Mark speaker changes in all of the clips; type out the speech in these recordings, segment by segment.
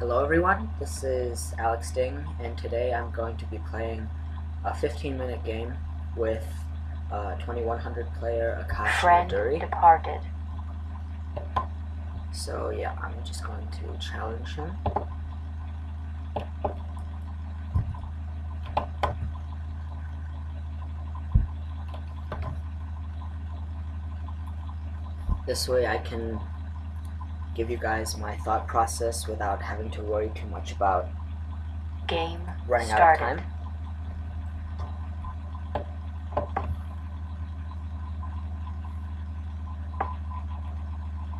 Speaker 1: Hello everyone, this is Alex Ding, and today I'm going to be playing a 15-minute game with 2100 player Aakaash Meduri.
Speaker 2: Departed.
Speaker 1: So yeah, I'm just going to challenge him. This way I can give you guys my thought process without having to worry too much about
Speaker 2: Game
Speaker 1: running
Speaker 2: started.
Speaker 1: out of time.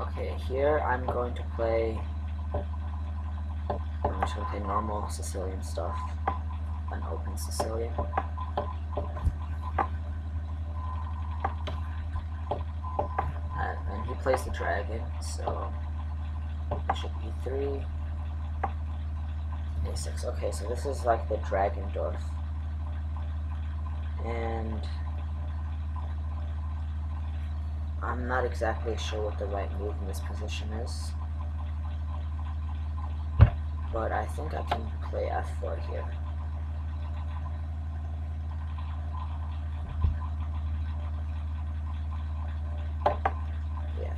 Speaker 1: Okay, here I'm going to play normal Sicilian stuff, an open Sicilian. And he plays the dragon, so bishop e3, a6. Okay, so this is like the dragon dwarf. And I'm not exactly sure what the right move in this position is, but I think I can play f4 here. Yeah.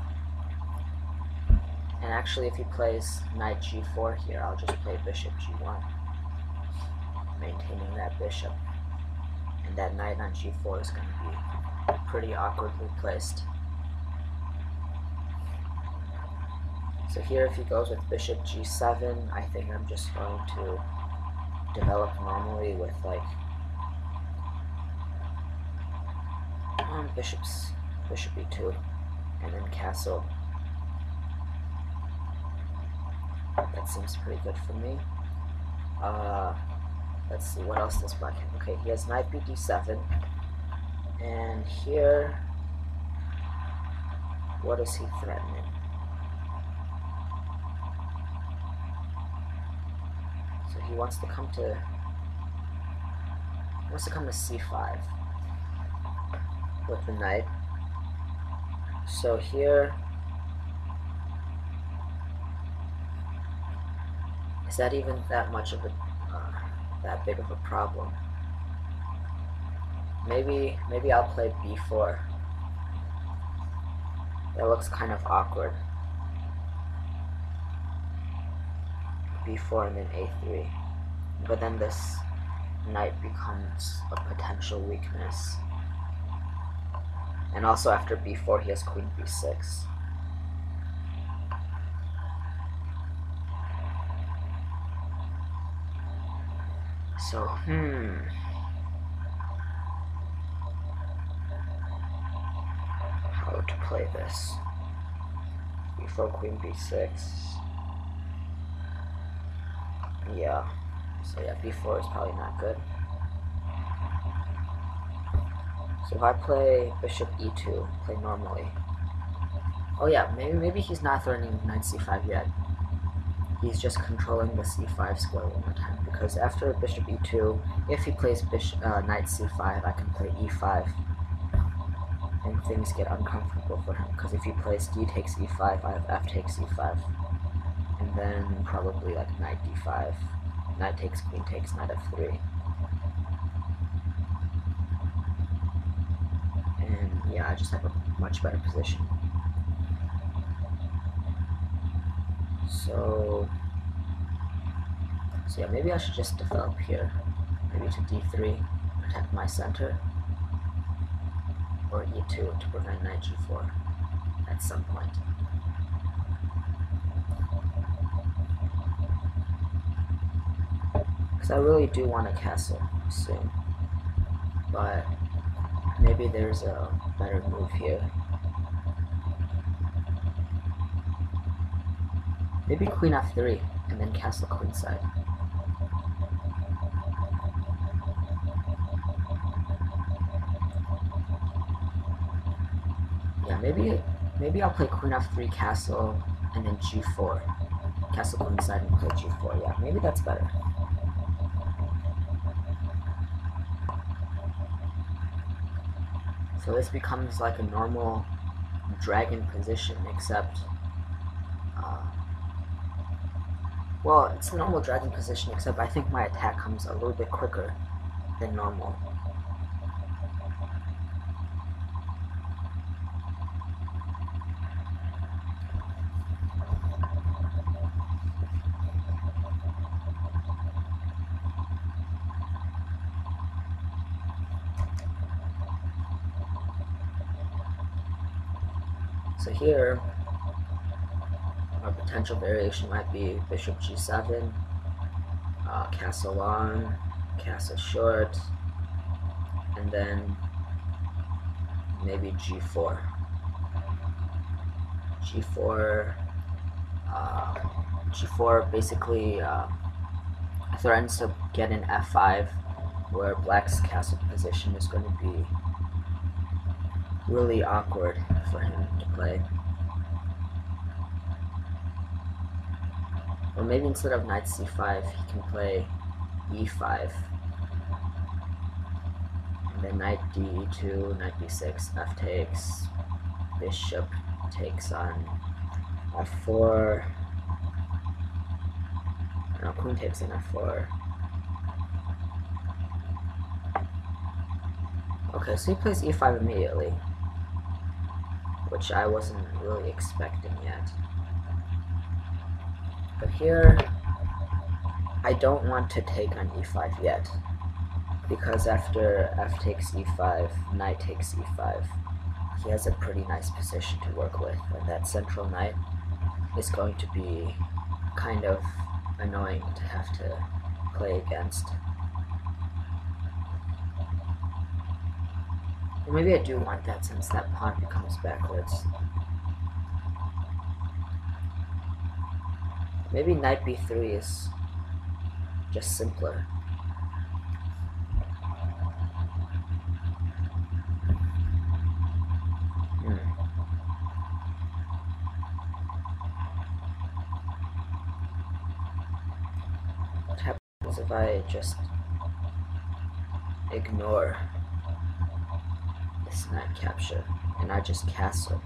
Speaker 1: And actually, if he plays knight g4 here, I'll just play bishop g1, maintaining that bishop. And that knight on g4 is going to be pretty awkwardly placed. So here, if he goes with bishop g7, I think I'm just going to develop normally with like bishop e2, and then castle. That seems pretty good for me. Let's see, what else does black have? Okay, he has knight bd7, and here, what is he threatening? So he wants to come to c5 with the knight. So here, is that even that much of a that big of a problem? Maybe I'll play b4. That looks kind of awkward. b4 and then a3, but then this knight becomes a potential weakness. And also after b4 he has queen b6. So how to play this? b4, queen b6. Yeah, so yeah, b4 is probably not good. So if I play bishop e2, play normally. Oh yeah, maybe he's not threatening knight c5 yet. He's just controlling the c5 square one more time, because after bishop e2, if he plays knight c5, I can play e5, and things get uncomfortable for him, because if he plays d takes e5, I have f takes e5, and then probably like knight d5, knight takes, queen takes, knight f3. And yeah, I just have a much better position. So yeah, maybe I should just develop here, maybe to d3, protect my center, or e2 to prevent knight g4 at some point. Because I really do want a castle soon, but maybe there's a better move here. Maybe queen f3 and then castle queenside. Yeah, maybe I'll play queen f3 castle and then g4, castle queenside and play g4. Yeah, maybe that's better. So this becomes like a normal dragon position, except Well, it's a normal dragon position, except I think my attack comes a little bit quicker than normal. So here, our potential variation might be bishop g7, castle long, castle short, and then maybe g4. G4 basically threatens to get an f5, where black's castle position is going to be really awkward for him to play. Or maybe instead of knight c5, he can play e5. And then knight d2, knight b6, f takes, bishop takes on f4. No, queen takes on f4. Okay, so he plays e5 immediately, which I wasn't really expecting yet. But here, I don't want to take on e5 yet, because after f takes e5, knight takes e5, he has a pretty nice position to work with, and that central knight is going to be kind of annoying to have to play against. Or maybe I do want that, since that pawn becomes backwards. Maybe knight b3 is just simpler. What happens if I just ignore this knight capture and I just castle?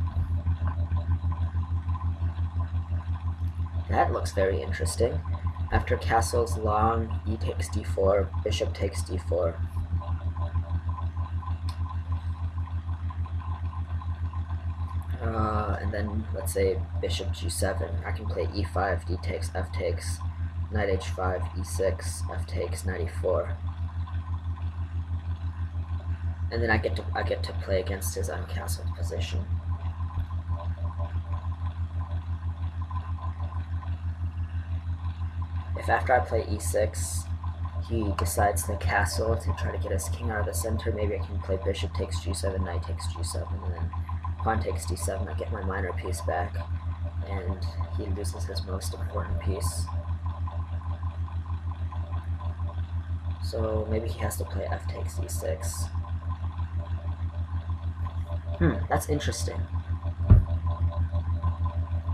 Speaker 1: That looks very interesting. After castle's long, e takes d4, bishop takes d4. And then let's say bishop g7. I can play e5, d takes, f takes, knight h5, e6, f takes, knight e4. And then I get to play against his uncastled position. If after I play e6, he decides to castle to try to get his king out of the center, maybe I can play bishop takes g7, knight takes g7, and then pawn takes d7, I get my minor piece back, and he loses his most important piece. So maybe he has to play f takes e6. That's interesting.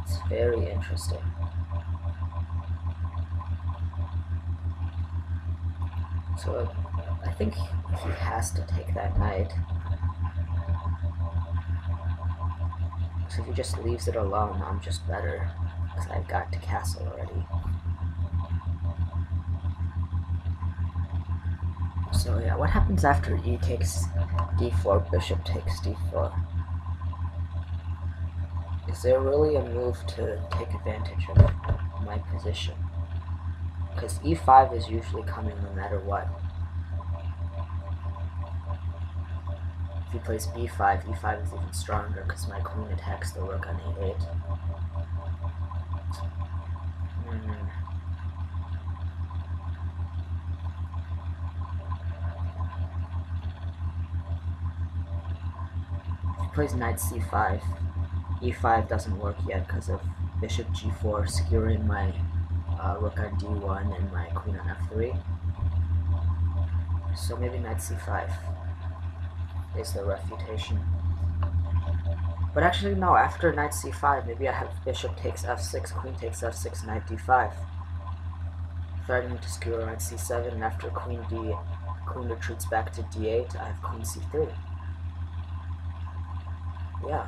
Speaker 1: It's very interesting. So I think he has to take that knight. So if he just leaves it alone, I'm just better, because I've got to castle already. So yeah, what happens after e takes d4, bishop takes d4? Is there really a move to take advantage of my position? Because e5 is usually coming no matter what. If he plays b5, e5 is even stronger because my queen attacks the rook on e8. If he plays knight c5, e5 doesn't work yet because of bishop g4 skewering my rook on d1 and my queen on f3. So maybe knight c5 is the refutation. But actually no, after knight c5, maybe I have bishop takes f6, queen takes f6, knight d5. Threatening to skewer knight c7, and after queen retreats back to d8, I have queen c3. Yeah,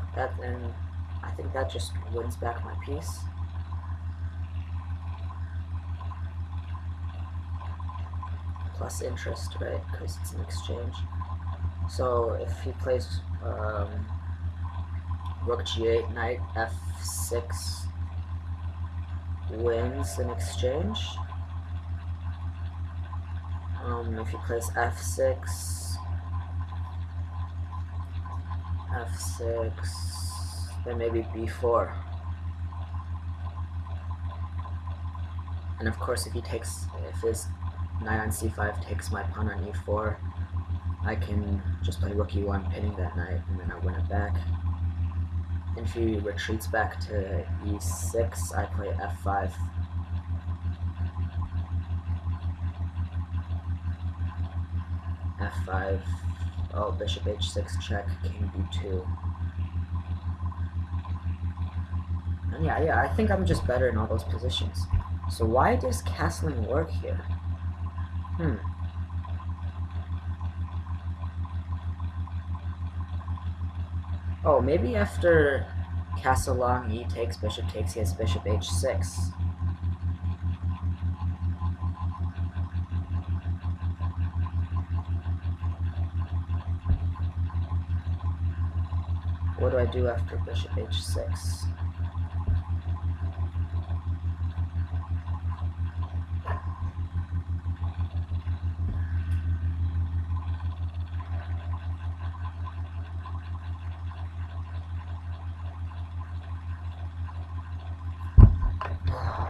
Speaker 1: I think that just wins back my piece. plus interest, right? Because it's an exchange. So if he plays rook g8, knight f6 wins in exchange. If he plays f6, then maybe b4. And of course, if his knight on c5 takes my pawn on e4, I can just play rook e1, pinning that knight, and then I win it back. And if he retreats back to e6, I play f5. f5, oh, bishop h6 check, king b2. And yeah, I think I'm just better in all those positions. So why does castling work here? Oh, maybe after castle long, e takes, bishop takes, he has bishop h6. What do I do after bishop h6?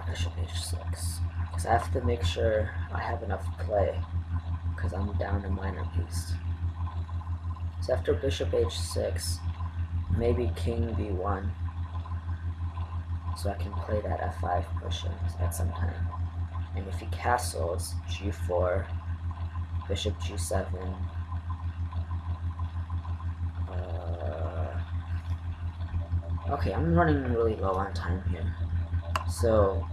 Speaker 1: Bishop h6. Because I have to make sure I have enough play, because I'm down a minor piece. So after bishop h6, maybe king b1, so I can play that f5 push at some time. And if he castles, g4, bishop g7, okay, I'm running really low on time here. So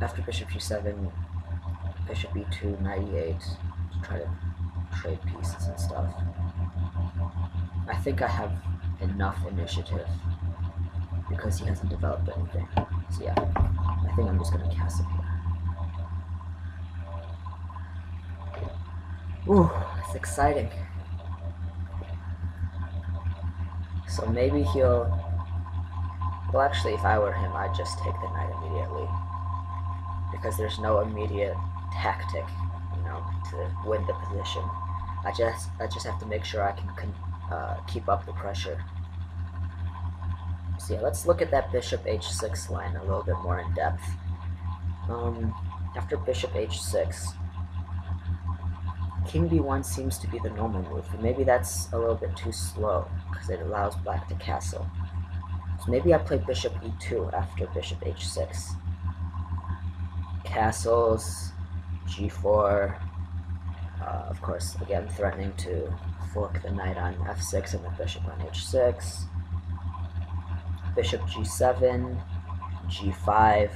Speaker 1: after bishop g7, bishop e2, knight e8 to try to trade pieces and stuff. I think I have enough initiative because he hasn't developed anything. So yeah, I think I'm just gonna castle here. Ooh, it's exciting. So maybe he'll... Well, actually, if I were him, I'd just take the knight immediately, because there's no immediate tactic, you know, to win the position. I just have to make sure I can keep up the pressure. So yeah, let's look at that bishop h6 line a little bit more in depth. After bishop h6, king b1 seems to be the normal move, and maybe that's a little bit too slow because it allows black to castle. So maybe I play bishop e2 after bishop h6. Castles, g4, of course, again threatening to fork the knight on f6 and the bishop on h6. Bishop g7, g5,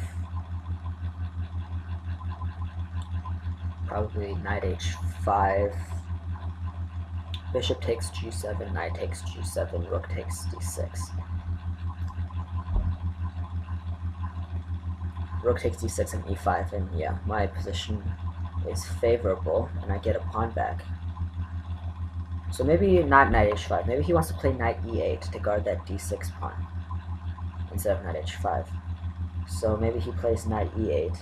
Speaker 1: probably knight h5, bishop takes g7, knight takes g7, rook takes d6. Rook takes d6 and e5, and yeah, my position is favorable, and I get a pawn back. So maybe not knight h5, maybe he wants to play knight e8 to guard that d6 pawn instead of knight h5. So maybe he plays knight e8,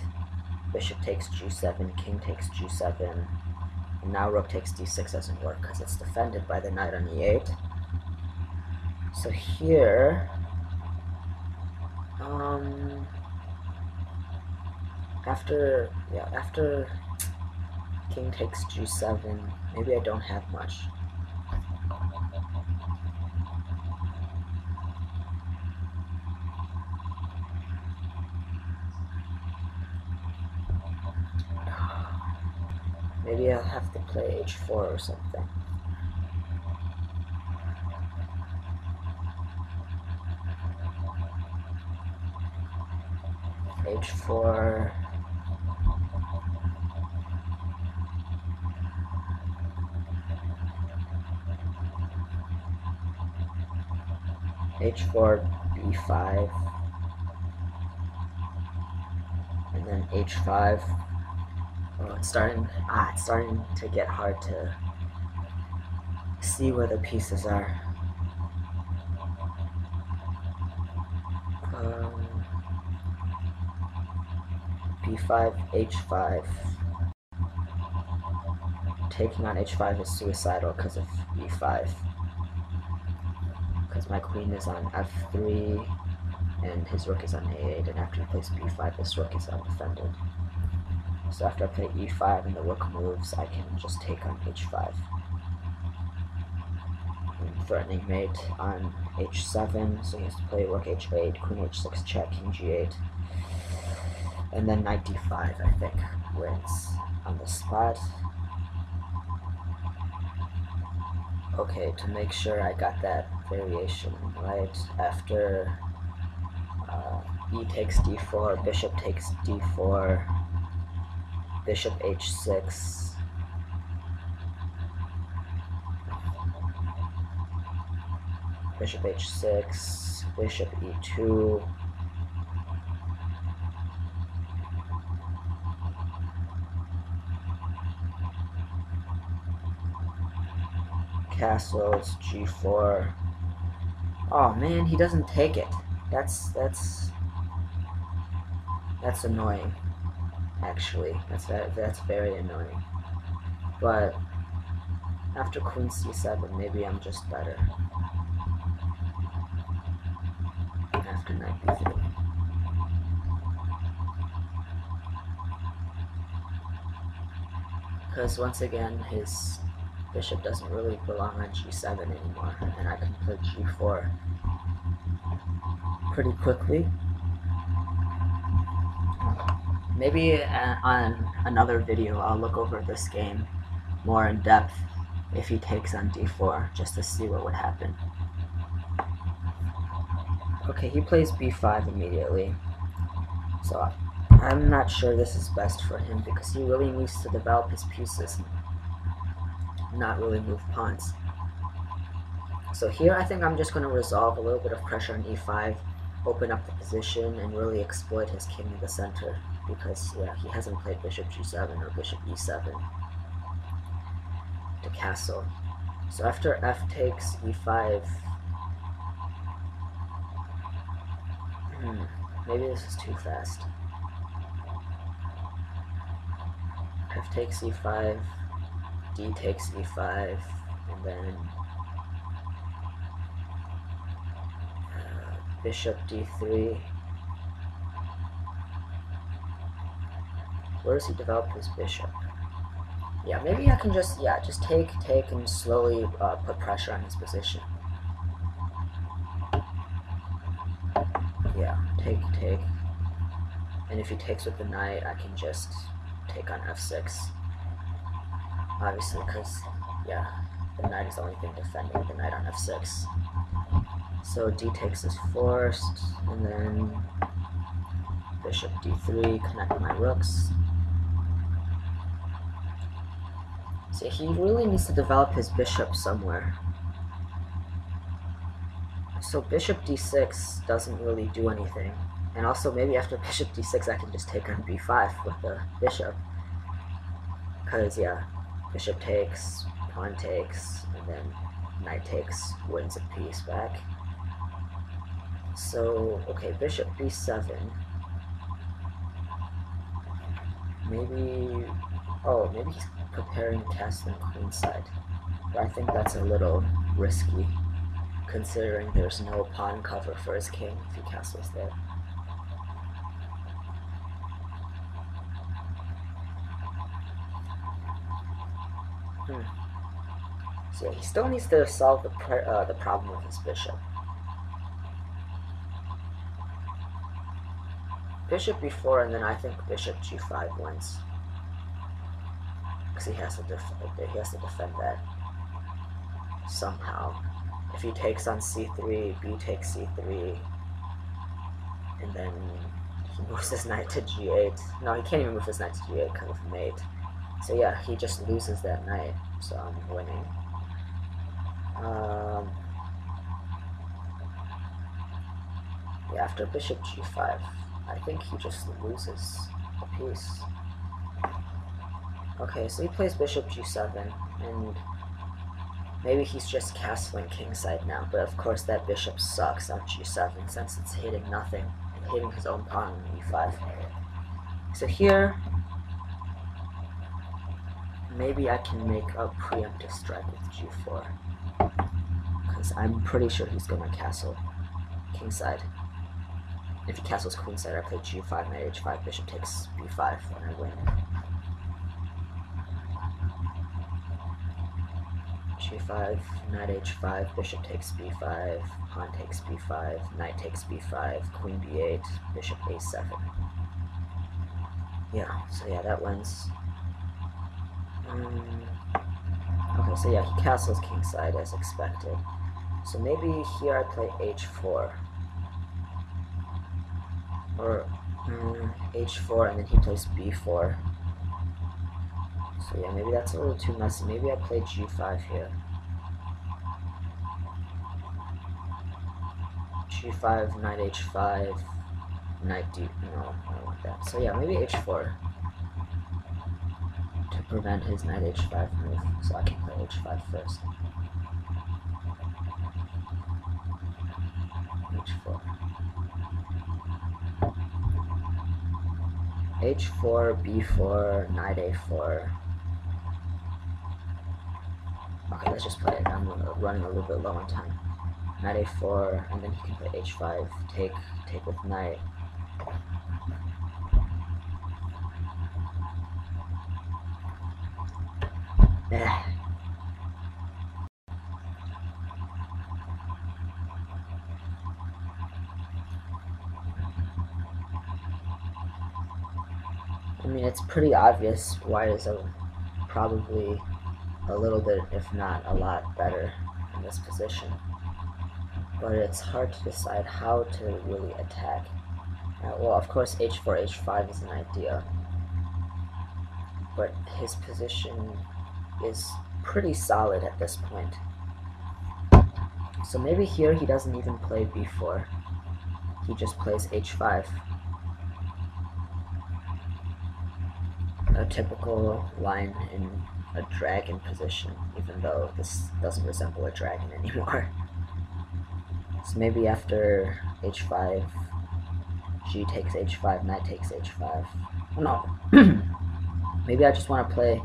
Speaker 1: bishop takes g7, king takes g7, and now rook takes d6 doesn't work because it's defended by the knight on e8. So here, after king takes g7, maybe I don't have much. Maybe I'll have to play h4 or something. h4. h4, b5, and then h5. Oh, it's starting to get hard to see where the pieces are. B5, H5. Taking on H5 is suicidal because of E5. Because my queen is on F3 and his rook is on A8, and after he plays B5, his rook is undefended. So after I play E5 and the rook moves, I can just take on H5. And threatening mate on H7, so he has to play rook H8, queen H6 check, king G8. And then knight D5, I think, wins on the spot. Okay, to make sure I got that variation right, after E takes D4, bishop takes D4, bishop H6, bishop H6, bishop E2, castles, G4. Oh man, he doesn't take it. That's annoying. Actually, that's very annoying. But after queen C7, maybe I'm just better. After knight B3. Because once again, his bishop doesn't really belong on G7 anymore, and I can play G4 pretty quickly. Maybe on another video I'll look over this game more in depth if he takes on D4, just to see what would happen. Okay, he plays B5 immediately, so I'm not sure this is best for him because he really needs to develop his pieces, not really move pawns. So here I think I'm just going to resolve a little bit of pressure on E5, open up the position, and really exploit his king in the center, because yeah, he hasn't played bishop G7 or bishop E7 to castle. So after F takes E5, maybe this is too fast. F takes E5, D takes E5, and then bishop D3. Where does he develop his bishop? Yeah, maybe I can just take and slowly put pressure on his position. Yeah, take. And if he takes with the knight, I can just take on F6. Obviously, because, yeah, the knight is the only thing defending the knight on F6. So D takes is forced, and then bishop D3, connect my rooks. So he really needs to develop his bishop somewhere. So bishop D6 doesn't really do anything. And also maybe after bishop D6 I can just take on B5 with the bishop. Because yeah, bishop takes, pawn takes, and then knight takes, wins a piece back. So, okay, bishop B7. Maybe he's preparing castling queenside. But I think that's a little risky, considering there's no pawn cover for his king if he castles there. So yeah, he still needs to solve the problem with his bishop. Bishop B4, and then I think bishop G5 wins, because he has to defend that somehow. If he takes on C3, B takes C3, and then he moves his knight to G8. No, he can't even move his knight to G8 because of mate. So yeah, he just loses that knight, so I'm winning. Yeah, after bishop G5, I think he just loses a piece. Okay, so he plays bishop g7, and maybe he's just castling kingside now, but of course that bishop sucks on g7 since it's hitting nothing and hitting his own pawn on e5. So here, maybe I can make a preemptive strike with g4, because I'm pretty sure he's going to castle kingside. If he castles queenside, I play g5, knight h5, bishop takes b5, and I win. g5, knight h5, bishop takes b5, pawn takes b5, knight takes b5, queen b8, bishop a7. Yeah, so yeah, that wins. Okay, so yeah, he castles kingside as expected. So maybe here I play h4. Or h4 and then he plays b4. So yeah, maybe that's a little too messy. Maybe I play g5 here. g5, knight h5, knight d... No, I don't want that. So yeah, maybe h4 to prevent his knight h5 move. So I can play h5 first. h4. h4, b4, knight a4. Okay, let's just play it. I'm running a little bit low on time. Knight a4, and then he can play h5, take with knight. I mean, it's pretty obvious white is probably a little bit, if not a lot, better in this position. But it's hard to decide how to really attack. Well, of course, h4, h5 is an idea, but his position is pretty solid at this point. So maybe here he doesn't even play b4. He just plays h5. A typical line in a dragon position, even though this doesn't resemble a dragon anymore. So maybe after h5, g takes h5, knight takes h5. Oh, no. Maybe I just want to play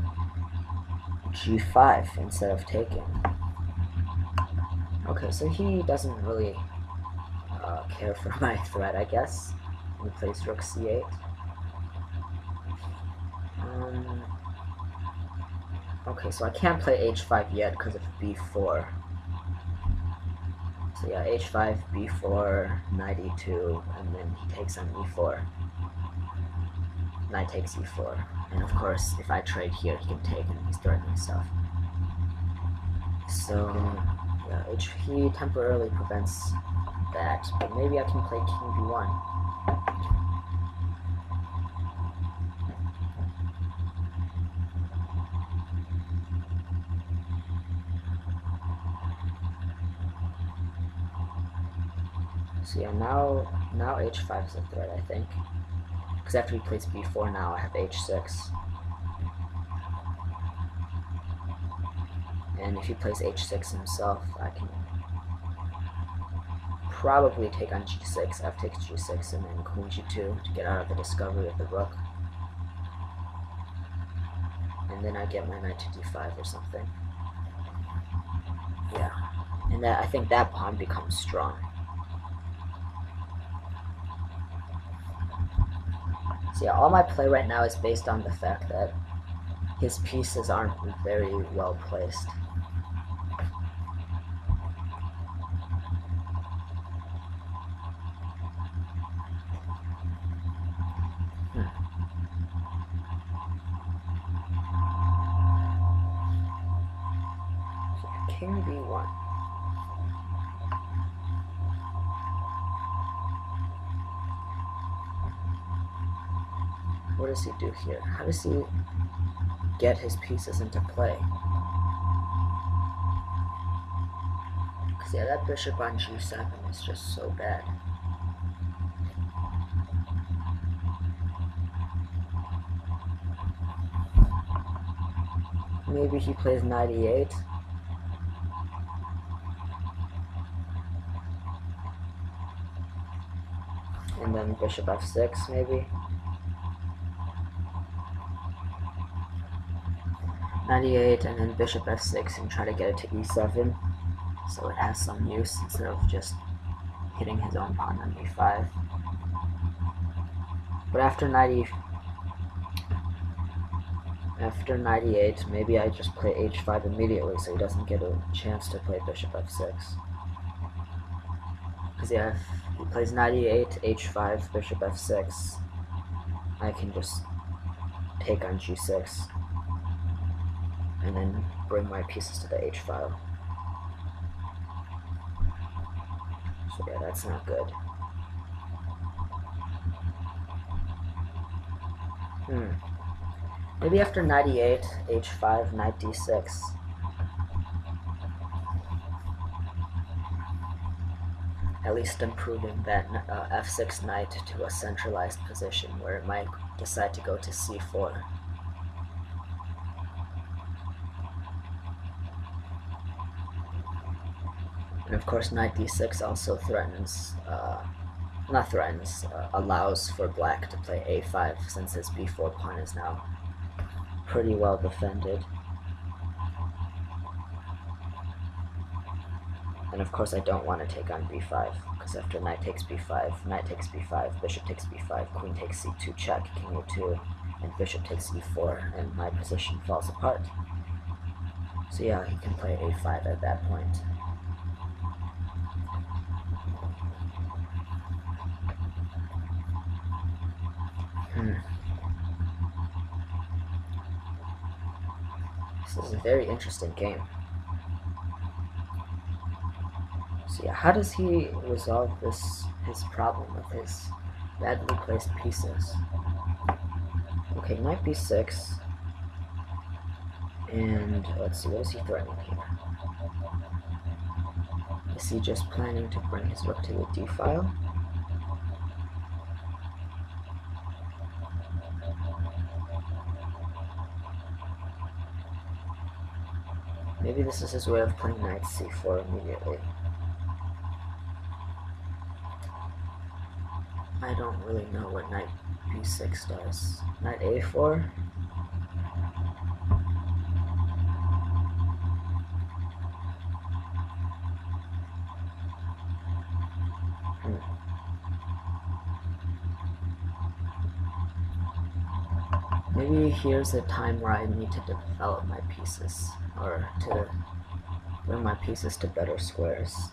Speaker 1: g5 instead of taking. Okay, so he doesn't really care for my threat, I guess. He plays rook c8. Okay, so I can't play h5 yet because of b4. So yeah, h5, b4, knight e2, and then he takes on e4. Knight takes e4. And of course, if I trade here, he can take and he's threatening stuff. So yeah, he temporarily prevents that, but maybe I can play king b1. So yeah, now h5 is a threat, I think. Because after he plays b4 now, I have h6. And if he plays h6 himself, I can probably take on g6, f takes g6, and then queen g2 to get out of the discovery of the rook. And then I get my knight to d5 or something. Yeah, and I think that pawn becomes strong. So yeah, all my play right now is based on the fact that his pieces aren't very well placed. So king b1. What does he do here? How does he get his pieces into play? Because yeah, that bishop on g7 is just so bad. maybe he plays knight e8. And then bishop f6 maybe. Knight e8 and then bishop f6 and try to get it to e7 so it has some use instead of just hitting his own pawn on e5. But after knight e8, maybe I just play h5 immediately so he doesn't get a chance to play bishop f6. Because yeah, if he plays knight e8, h5, bishop f6, I can just take on g6 and then bring my pieces to the h file. So yeah, that's not good. Maybe after knight e8, h5, knight d6. At least improving that f6 knight to a centralized position where it might decide to go to c4. And of course knight d6 also threatens, allows for black to play a5 since his b4 pawn is now pretty well defended. And of course I don't want to take on b5, because after knight takes b5, bishop takes b5, queen takes c2 check, king a2, and bishop takes e4, and my position falls apart. So yeah, he can play a5 at that point. This is a very interesting game. So yeah, how does he resolve his problem with his badly placed pieces? Okay, knight b6, and let's see, what is he threatening here? Is he just planning to bring his rook to the d file? Maybe this is his way of playing knight c4 immediately. I don't really know what knight b6 does. Knight a4? Maybe here's a time where I need to develop my pieces, or to bring my pieces to better squares.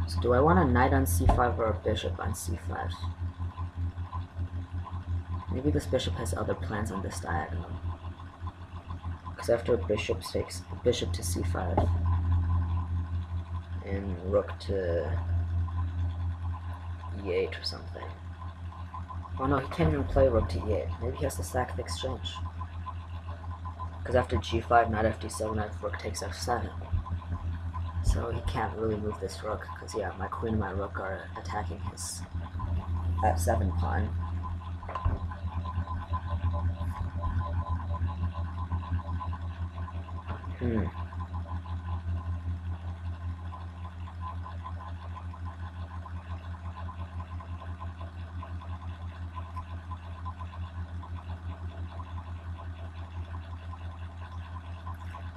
Speaker 1: So do I want a knight on c5 or a bishop on c5? Maybe this bishop has other plans on this diagonal. Because after bishop takes bishop to c5 and rook to e8 or something. Oh no, he can't even play rook to e8. Maybe he has to sack the exchange. Because after g5, knight fd7, if rook takes f7. So he can't really move this rook, because yeah, my queen and my rook are attacking his f7 pawn.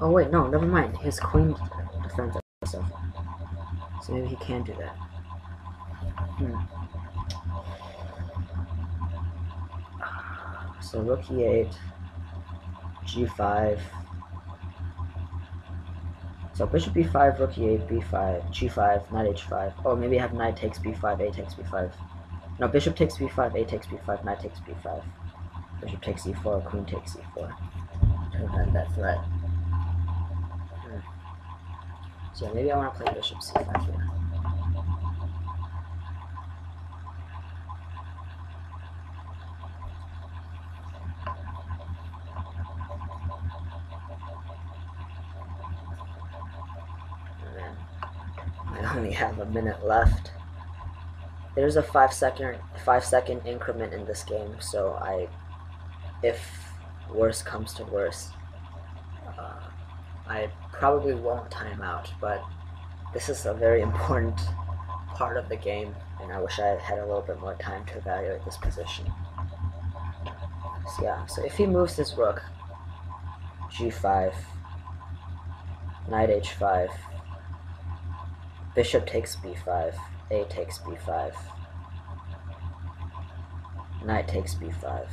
Speaker 1: Oh wait, no, never mind. His queen defends f7. So maybe he can do that. So rook e8, g5. So bishop b5, rook e8, b5, g5, knight h5. Oh, maybe I have knight takes b5, a takes b5. No, bishop takes b5, a takes b5, knight takes b5. Bishop takes e4, queen takes e4. To prevent that threat. So yeah, maybe I want to play bishop c5 here. And then I only have a minute left. There's a 5-second increment in this game, so if worse comes to worse, I probably won't time out, but this is a very important part of the game, and I wish I had a little bit more time to evaluate this position. So yeah, so if he moves his rook, g5, knight h5, bishop takes b5, a takes b5, knight takes b5.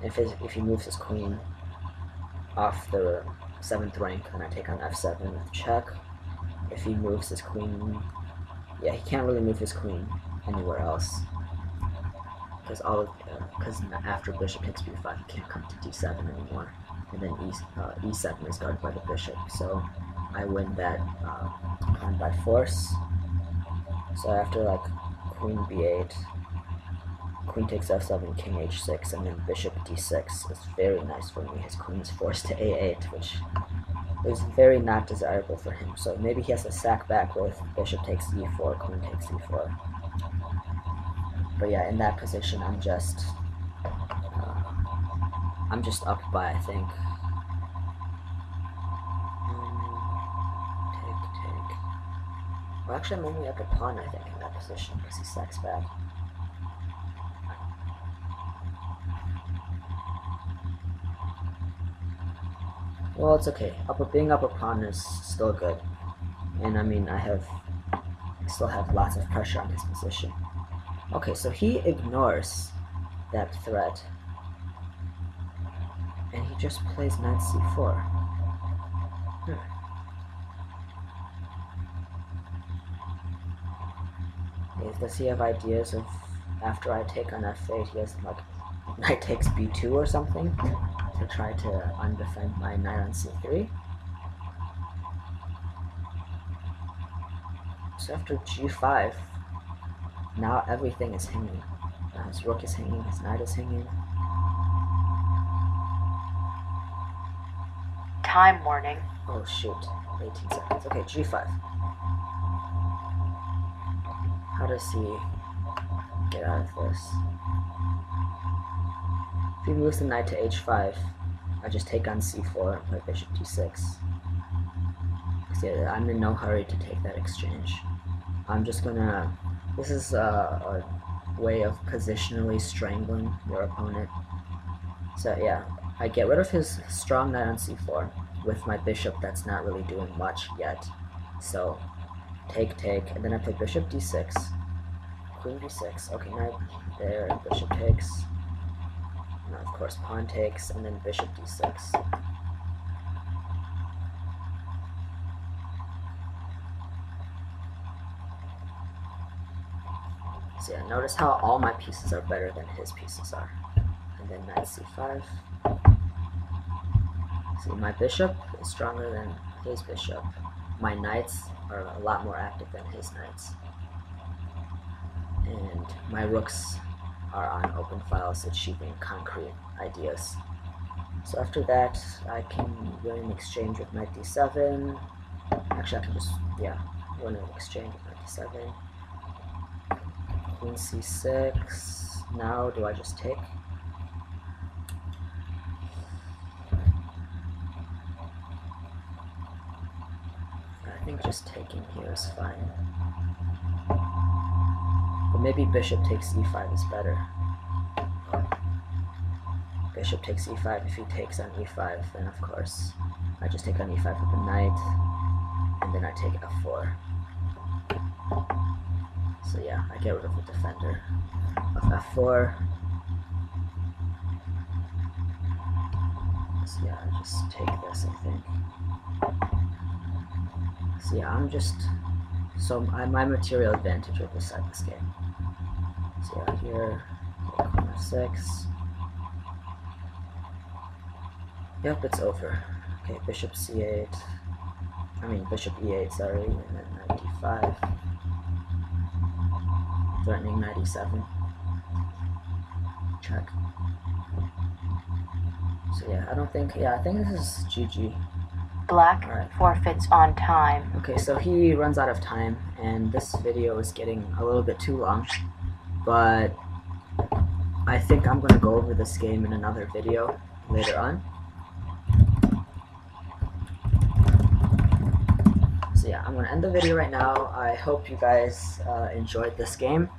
Speaker 1: If he moves his queen off the 7th rank, then I take on f7 with check. If he moves his queen, yeah, he can't really move his queen anywhere else, because after bishop takes b5, he can't come to d7 anymore, and then e7 is guarded by the bishop. So I win that pawn by force. So after like queen b8, queen takes f7, king h6, and then bishop d6 is very nice for me. His queen is forced to a8, which is very not desirable for him. So maybe he has to sack back with bishop takes e4, queen takes e4. But yeah, in that position, I'm just up by, I think. Take. Well, actually, I'm only up a pawn, I think, in that position, because he sacks back. Well, it's okay. Being up a pawn is still good, and I mean, I still have lots of pressure on his position. Okay, so he ignores that threat, and he just plays knight c4. Does he have ideas of, after I take on f8, he has like knight takes b2 or something to try to undefend my knight on c3? So after g5, now everything is hanging. His rook is hanging, his knight is hanging.
Speaker 2: Time warning.
Speaker 1: Oh shoot, 18 seconds. Okay, g5. How does he get out of this? If he moves the knight to h5, I just take on c4 and play bishop d6. Yeah, I'm in no hurry to take that exchange. I'm just gonna... This is a way of positionally strangling your opponent. So yeah, I get rid of his strong knight on c4 with my bishop that's not really doing much yet. So take, and then I play bishop d6, queen d6, okay, knight there, and bishop takes, and of course pawn takes, and then bishop d6. So yeah, notice how all my pieces are better than his pieces are. And then knight c5. See, my bishop is stronger than his bishop. My knights are a lot more active than his knights. And my rooks are on open files achieving concrete ideas. So after that, I can win an exchange with knight d7. Actually, I can just, yeah, win an exchange with knight d7. Queen c6. Now, do I just take? I think just taking here is fine. But maybe bishop takes e5 is better. Bishop takes e5. If he takes on e5, then of course I just take on e5 with the knight, and then I take f4. So yeah, I get rid of the defender of f4. So yeah, I just take this, I think. So yeah, my material advantage will decide this game. So yeah, here, queen f6. Yep, it's over. Okay, bishop c8. Bishop e8, sorry, and then knight d5. Threatening knight e7. Check. So yeah, I think this is GG.
Speaker 2: Black forfeits on time.
Speaker 1: Okay, so he runs out of time, and this video is getting a little bit too long, but I think I'm going to go over this game in another video later on. I'm gonna end the video right now. I hope you guys enjoyed this game.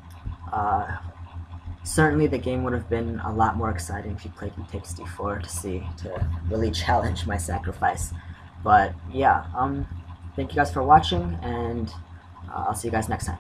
Speaker 1: Certainly the game would have been a lot more exciting if you played e takes d4 to really challenge my sacrifice. But yeah, thank you guys for watching, and I'll see you guys next time.